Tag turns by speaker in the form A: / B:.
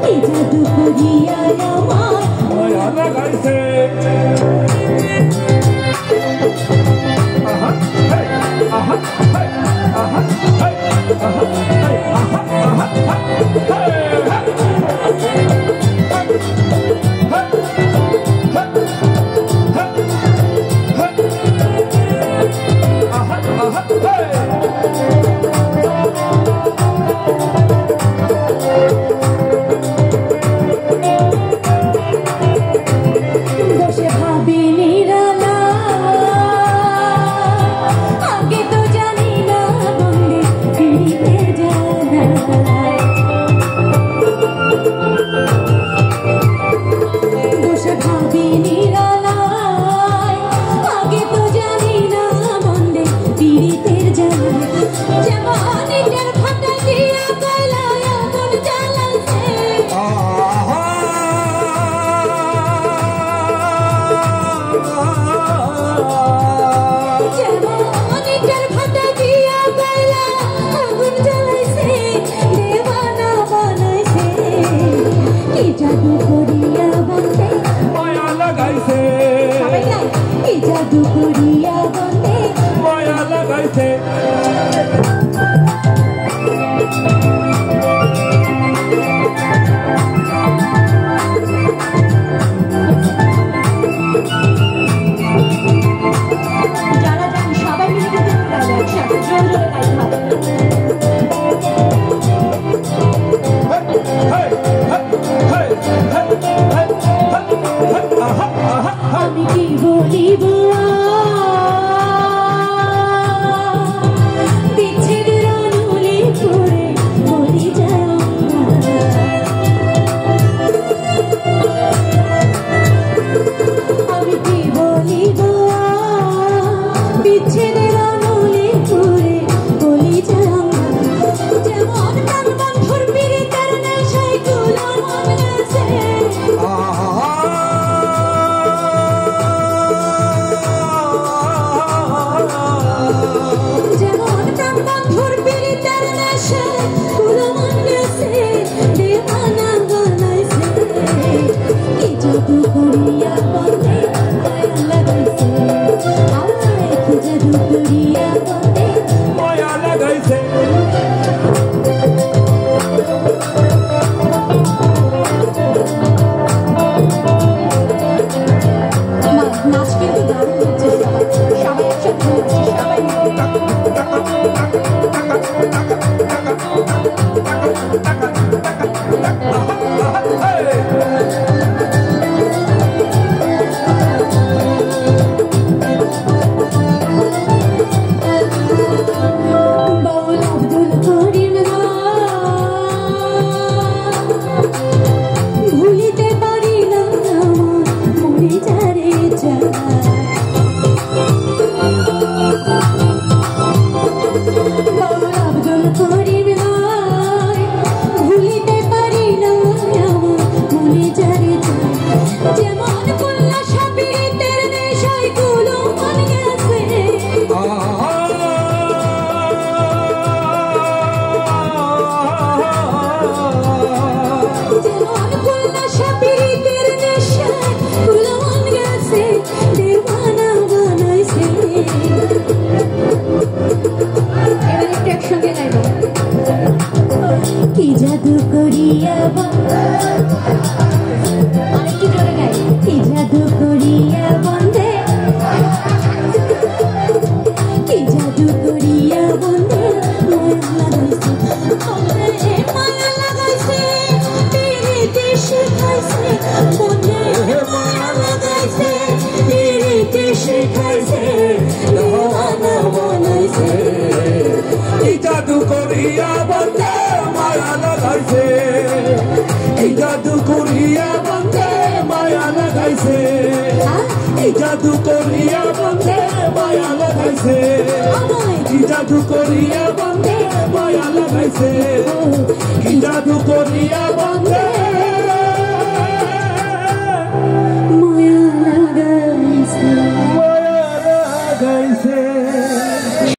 A: কি জাদু করিয়া আমার
B: মায়া লাগাইছে আহা হাই আহা হাই আহা হাই আহা হাই আহা আহা হাই
A: জাদু করিয়া বন্দে
B: মায়া লাগাইছে
A: যারা যান সবাই মিলে কিন্তু একসাথে জোরে জোরে আমি কি বলিব বিচ্ছেদের অনুলে পড়ে বলি যাও আমি কি বলিব বিচ্ছেদের অনুলে পড়ে বলি যাও যেমন প্রাণ বন্ধুর পীড়িতের নেশায় গুলো মন গেছে যেমন প্রাণ বন্ধুর পীড়িতের নেশায় গুলো মন গেছে দেওয়ানা বানাইছে কি জাদু করিয়া বন্দে মায়া লাগাইছে আয় কি জাদু করিয়া বন্দে
B: মায়া লাগাইছে
A: নাচ কিন্তু দারুণ হচ্ছে সবাই একসাথে হচ্ছে সবাই বাউল আব্দুল করিম ভুলিতে পারি না মনে যারে যায় বাউল আব্দুল করিম ভুলিতে পারি না মনে যারে যায় যেমন কন্যা সাপিতের নেশায় গুলো মন গেছে যেমন কন্যা সাপিতের নেশায় গুলো মন গেছে দেওয়ানা বানাইছে এবার একটু একসঙ্গে গাইব কি জাদু করিয়া আরেকটু জোরে গাই কি জাদু করিয়া বন্দে কি জাদু করিয়া বন্দে মায়া লাগাইছে পিরিতি শিখাইছে বন্দে মায়া লাগাইছে পিরিতি শিখাইছে দেওয়ানা বানাইছে
B: কি জাদু করিয়া বন্দে মায়া লাগাইছে কি জাদু করিয়া বন্দে মায়া লাগাইছে কি জাদু করিয়া বন্দে মায়া লাগাইছে কি জাদু করিয়া বন্দে মায়া লাগাইছে কি জাদু করিয়া বন্দে
A: মায়া লাগাইছে
B: মায়া লাগাইছে